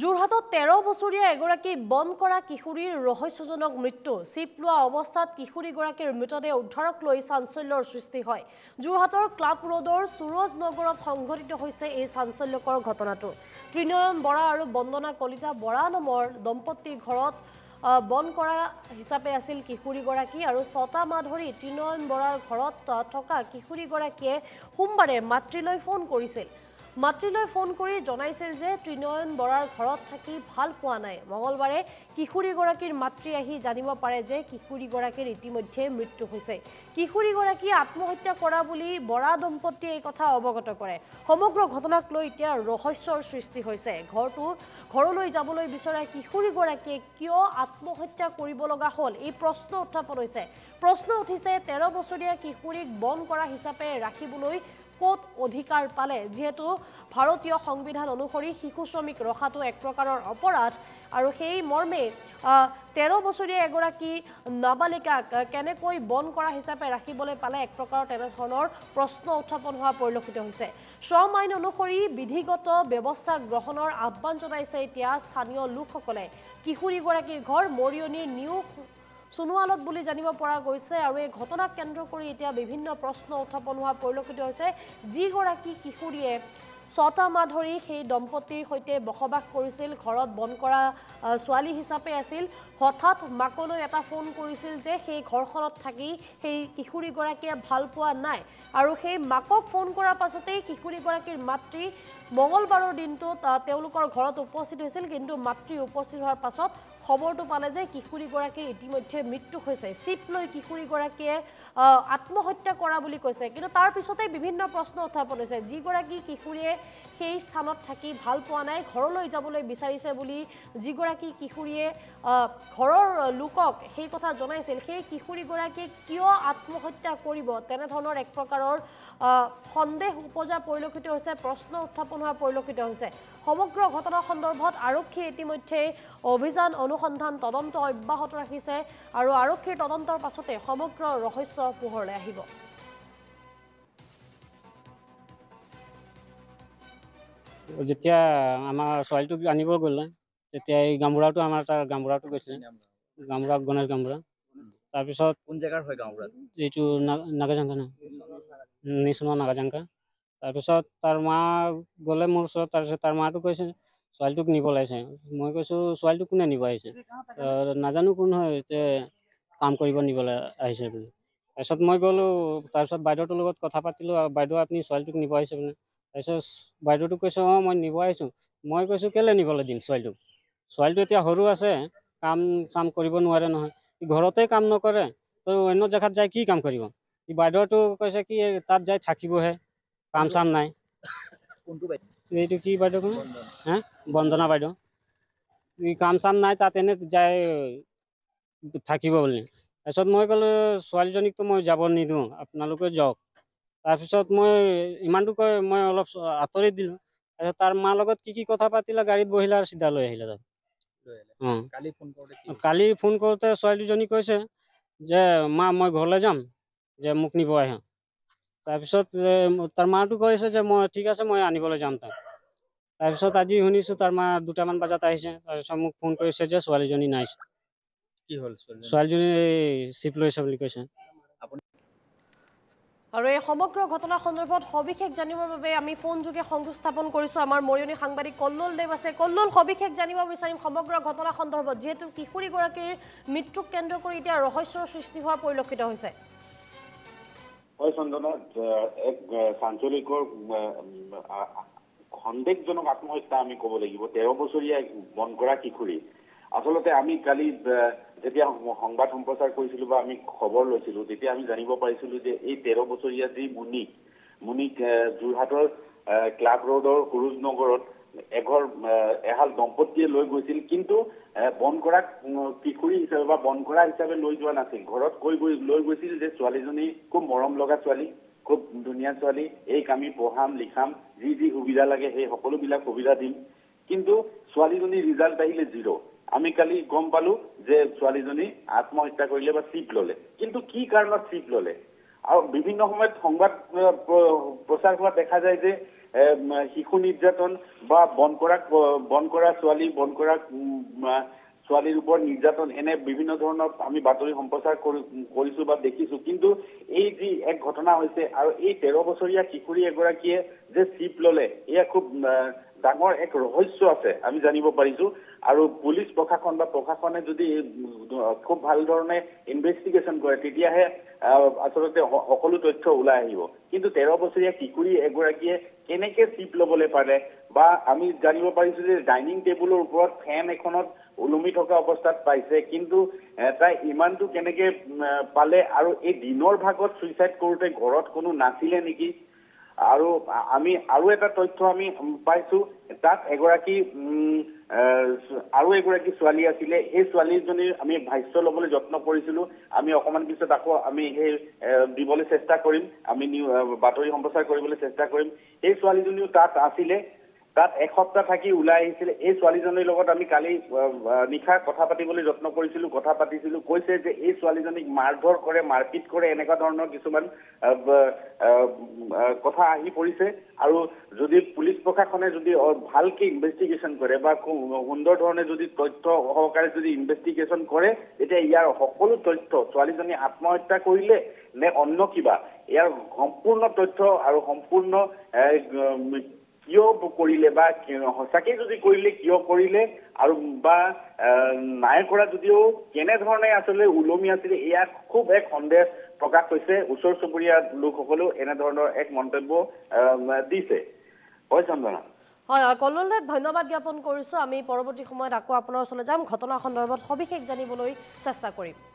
যোৰহাটত 13 বছৰীয়া এগৰাকী বন কৰা কিশোৰীৰ ৰহস্যজনক মৃত্যু চিপ লোৱা অৱস্থাত কিশোৰীগৰাকীৰ মৃতদেহ উদ্ধাৰক লৈ চাঞ্চল্যৰ সৃষ্টি হয় যোৰহাটৰ ক্লাব ৰোডৰ সুৰজ নগৰত সংঘটিত হৈছে এই চাঞ্চল্যকৰ ঘটনাটো ত্ৰিনয়ন বৰা আৰু বন্দনা কলিতা বৰা নামৰ দম্পতীৰ ঘৰত বন কৰা হিচাপে আছিল কিশোৰীগৰাকী আৰু 6টা মাহ ধৰি ত্ৰিনয়ন বৰাৰ ঘৰত থকা কিশোৰীগৰাকীয়ে সোমবাৰে মাতৃলৈ ফোন কৰিছিল মাতৃলৈ ফোন কৰি জনাইছিল যে ত্ৰিনয়ন বৰাৰ ঘৰত থাকি ভাল পোৱা নাই মঙলবাৰে কিশোৰীগৰাকীৰ মাতৃ আহি জানিব পাৰে যে কিশোৰীগৰাকীৰ ইতিমধ্যে মৃত্যু হৈছে কিশোৰীগৰাকী আত্মহত্যা কৰা বুলি বৰা দম্পতীয়ে এই কথা অৱগত কৰে সমগ্ৰ ঘটনাক লৈ এতিয়া ৰহস্যৰ সৃষ্টি হৈছে ঘৰলৈ যাবলৈ বিচৰা কিশোৰীগৰাকীয়ে কিয় আত্মহত্যা কৰিব লগা হ'ল এই প্ৰশ্ন উত্থাপন হৈছে প্ৰশ্ন উঠিছে 13 বছৰীয়া কিশোৰীক বন কৰা হিচাপে ৰাখিবলৈ কোট অধিকাৰ পালে যেহেতু ভাৰতীয় সংবিধান অনুসৰি শিশু শ্ৰমিক ৰখাটো এক প্ৰকাৰৰ অপৰাধ আৰু সেই মৰ্মে 13 বছৰীয়া এগৰাকী নাবালিকাক কেনেকৈ বন কৰা হিচাপে ৰাখিবলৈ পালে এক প্ৰকাৰৰ তেনেধৰণৰ প্ৰশ্ন উত্থাপন হোৱা পৰিলক্ষিত হৈছে শ্ৰম আইন অনুসৰি বিধিগত ব্যৱস্থা গ্ৰহণৰ আহ্বান জনাইছে এতিয়া স্থানীয় লোকসকলে কিশোৰীগৰাকীৰ ঘৰ মৰিয়নিৰ নিউ সোণোৱালত বুলি জানিব পৰা গৈছে আৰু এই ঘটনাক কেন্দ্ৰ কৰি এতিয়া বিভিন্ন প্ৰশ্ন উত্থাপন হোৱা পৰিলক্ষিত হৈছে যিগৰাকী কিশোৰীয়ে 6টা মাহ ধৰি সেই দম্পতীৰ সৈতে বসবাস কৰিছিল ঘৰত বন কৰা ছোৱালী হিচাপে আছিল হঠাৎ মাকলৈ এটা ফোন কৰিছিল যে সেই ঘৰখনত থাকি সেই কিশোৰীগৰাকীয়ে ভাল পোৱা নাই আৰু সেই মাকক ফোন কৰাৰ পাছতেই কিশোৰীগৰাকীৰ মাতৃ মঙলবাৰৰ দিনটোত তেওঁলোকৰ ঘৰত উপস্থিত হৈছিল কিন্তু মাতৃ উপস্থিত হোৱাৰ পাছত খবৰটো পালে যে কিশোৰীগৰাকীৰ ইতিমধ্যে মৃত্যু হৈছে চিপ লৈ কিশোৰীগৰাকীয়ে আত্মহত্যা কৰা বুলি কৈছে কিন্তু তাৰ পিছতেই বিভিন্ন প্ৰশ্ন উত্থাপন হৈছে যিগৰাকী কিশোৰীয়ে সেই স্থানত থাকি ভাল পোৱা নাই ঘৰলৈ যাবলৈ বিচাৰিছে বুলি যিগৰাকী কিশোৰীয়ে ঘৰৰ লোকক সেই কথা জনাইছিল সেই কিশোৰীগৰাকীয়ে কিয় আত্মহত্যা কৰিব তেনেধৰণৰ এক প্ৰকাৰৰ সন্দেহ উপজা পৰিলক্ষিত হৈছে প্ৰশ্ন উত্থাপন হোৱা পৰিলক্ষিত হৈছে সমগ্ৰ ঘটনা সন্দৰ্ভত আৰক্ষীয়ে ইতিমধ্যে অভিযান অনুসন্ধান তদন্ত অব্যাহত ৰাখিছে আৰু আৰক্ষীৰ তদন্তৰ পাছতে সমগ্ৰ ৰহস্য পোহৰলৈ আহিব যেতিয়া আমাৰ ছোৱালীটোক আনিব গ'লে তেতিয়া এই গামবুঢ়াটো আমাৰ তাৰ গামবুঢ়াটো গৈছিলে গামবুঢ়া গণেশ গামবুঢ়া তাৰপিছত কোন জেগাৰ হয় গাঁওবুঢ়া এইটো নাগাজাংকা না নিচুনা নাগাজাংকা তাৰপিছত তাৰ মা গ'লে মোৰ ওচৰত তাৰপিছত তাৰ মাটো কৈছে ছোৱালীটোক নিব লাগিছে মই কৈছোঁ ছোৱালীটোক কোনে নিব আহিছে নাজানো কোন হয় যে কাম কৰিব নিবলৈ আহিছে বুলি তাৰপিছত মই গ'লোঁ তাৰপিছত বাইদেউটোৰ লগত কথা পাতিলোঁ আৰু বাইদেউ আপুনি ছোৱালীটোক নিব আহিছে বুলি তাৰপিছত বাইদেউটোক কৈছে অঁ মই নিব আহিছোঁ মই কৈছোঁ কেলৈ নিবলৈ দিম ছোৱালীটো এতিয়া সৰু আছে কাম চাম কৰিব নোৱাৰে নহয় ঘৰতে কাম নকৰে তো অন্য জেগাত যাই কি কাম কৰিব বাইদেউটো কৈছে কি তাত যাই থাকিবহে কাম চাম নাই কোনটো বাইদেউ এইটো কি বাইদেউ ক'লে হা বন্দনা বাইদেউ কাম চাম নাই তাত এনে যাই থাকিব বুলি তাৰপিছত মই ক'লোঁ ছোৱালীজনীকতো মই যাব নিদিওঁ আপোনালোকে যাওক তাৰপিছত মই ইমানটো কৈ মই অলপ আঁতৰি দিলোঁ তাৰপিছত তাৰ মাৰ লগত কি কথা পাতিলে গাড়ীত বহিলে আৰু চিধা লৈ আহিলে তাত কালি ফোন কৰোঁতে ছোৱালীজনী কৈছে যে মা মই ঘৰলৈ যাম যে মোক নিব আহে তাৰপিছত তাৰ মাটো কৈছে যে মই ঠিক আছে মই আনিবলৈ যাম তাক তাৰপিছত আজি শুনিছোঁ তাৰ মা 2টামান বজাত আহিছে তাৰপিছত মোক ফোন কৰিছে যে ছোৱালীজনী নাই কি হ'ল ছোৱালীজনী চিপ লৈছে বুলি কৈছে আৰু এই সমগ্ৰ ঘটনা সন্দৰ্ভত সবিশেষ জানিবৰ বাবে আমি ফোন যোগে সংযোগ স্থাপন কৰিছোঁ আমাৰ মৰিয়নি সাংবাদিক কল্লোল দেৱ আছে কল্লোল সবিশেষ জানিব বিচাৰিম সমগ্ৰ ঘটনা সন্দৰ্ভত যিহেতু কিশোৰীগৰাকীৰ মৃত্যুক কেন্দ্ৰ কৰি এতিয়া ৰহস্যৰ সৃষ্টি হোৱা পৰিলক্ষিত হৈছে হয় চন্দনা এক চাঞ্চলিকৰ সন্দেহজনক আত্মহত্যা আমি ক'ব লাগিব 13 বছৰীয়া বন কৰা কিশোৰী আচলতে আমি কালি যেতিয়া সংবাদ সম্প্ৰচাৰ কৰিছিলোঁ বা আমি খবৰ লৈছিলোঁ তেতিয়া আমি জানিব পাৰিছিলোঁ যে এই 13 বছৰীয়া যি মুনিক যোৰহাটৰ ক্লাব ৰোডৰ সুৰুজ নগৰত এহাল দম্পতীয়ে লৈ গৈছিল কিন্তু বন কৰা কিশোৰী হিচাপে বা বন কৰা হিচাপে লৈ যোৱা নাছিল ঘৰত লৈ গৈছিল যে ছোৱালীজনী খুব মৰম লগা ছোৱালী খুব ধুনীয়া ছোৱালী এইক আমি পঢ়াম লিখাম যি সুবিধা লাগে সেই সকলোবিলাক সুবিধা দিম কিন্তু ছোৱালীজনীৰ ৰিজাল্ট আহিলে 0 আমি কালি গম পালো যে ছোৱালীজনী আত্মহত্যা কৰিলে বা চিপ ল'লে কিন্তু কি কাৰণত চিপ ল'লে আৰু বিভিন্ন সময়ত সংবাদ প্ৰচাৰ হোৱা দেখা যায় যে শিশু নিৰ্যাতন বা বন কৰা ছোৱালী ছোৱালীৰ ওপৰত নিৰ্যাতন এনে বিভিন্ন ধৰণৰ আমি বাতৰি সম্প্ৰচাৰ কৰিছো বা দেখিছো কিন্তু এই যি এক ঘটনা হৈছে আৰু এই 13 বছৰীয়া কিশোৰী এগৰাকীয়ে যে চিপ ললে এয়া খুব ডাঙৰ এক ৰহস্য আছে আমি জানিব পাৰিছো আৰু পুলিচ প্ৰশাসন বা প্ৰশাসনে যদি খুব ভাল ধৰণে ইনভেষ্টিগেশ্যন কৰে তেতিয়াহে আচলতে সকলো তথ্য ওলাই আহিব কিন্তু 13 বছৰীয়া কিশোৰী এগৰাকীয়ে কেনেকে চিপ লবলৈ পাৰে বা আমি জানিব পাৰিছো যে ডাইনিং টেবুলৰ ওপৰত ফেন এখনত ওলমি থকা অৱস্থাত পাইছে কিন্তু তাই ইমানটো কেনেকে পালে আৰু এই দিনৰ ভাগত সুইচাইড কৰোতে ঘৰত কোনো নাছিলে নেকি আৰু আমি আৰু এটা তথ্য আমি পাইছো তাত এগৰাকী ছোৱালী আছিলে সেই ছোৱালীজনীৰ আমি ভাষ্য ল'বলৈ যত্ন কৰিছিলো আমি অকমান পিছত আকৌ আমি সেই দিবলৈ চেষ্টা কৰিম আমি বাতৰি সম্প্ৰচাৰ কৰিবলৈ চেষ্টা কৰিম এই ছোৱালীজনীও তাত আছিলে তাত এসপ্তাহ থাকি ওলাই আহিছিলে এই ছোৱালীজনীৰ লগত আমি কালি নিশা কথা পাতিবলৈ যত্ন কৰিছিলো কথা পাতিছিলো কৈছে যে এই ছোৱালীজনীক মাৰধৰ কৰে মাৰপিট কৰে এনেকুৱা ধৰণৰ কিছুমান কথা আহি পৰিছে আৰু যদি পুলিচ প্ৰশাসনে যদি ভালকে ইনভেষ্টিগেশ্যন কৰে বা সুন্দৰ ধৰণে যদি তথ্য সহকাৰে যদি ইনভেষ্টিগেশ্যন কৰে তেতিয়া ইয়াৰ সকলো তথ্য ছোৱালীজনী আত্মহত্যা কৰিলে নে অন্য কিবা ইয়াৰ সম্পূৰ্ণ তথ্য আৰু সম্পূৰ্ণ কিয় কৰিলে বা সঁচাকে যদি কৰিলে কিয় কৰিলে আৰু বা নাই কৰা যদিও কেনেধৰণে আচলতে ওলমি আছিলে এয়া খুব এক সন্দেহ প্ৰকাশ হৈছে ওচৰ চুবুৰীয়া লোকসকলেও এনেধৰণৰ এক মন্তব্য দিছে হয় চন্দনা হয় কল্লোলদে ধন্যবাদ জ্ঞাপন কৰিছো আমি পৰৱৰ্তী সময়ত আকৌ আপোনাৰ ওচৰলৈ যাম ঘটনা সন্দৰ্ভত সবিশেষ জানিবলৈ চেষ্টা কৰিম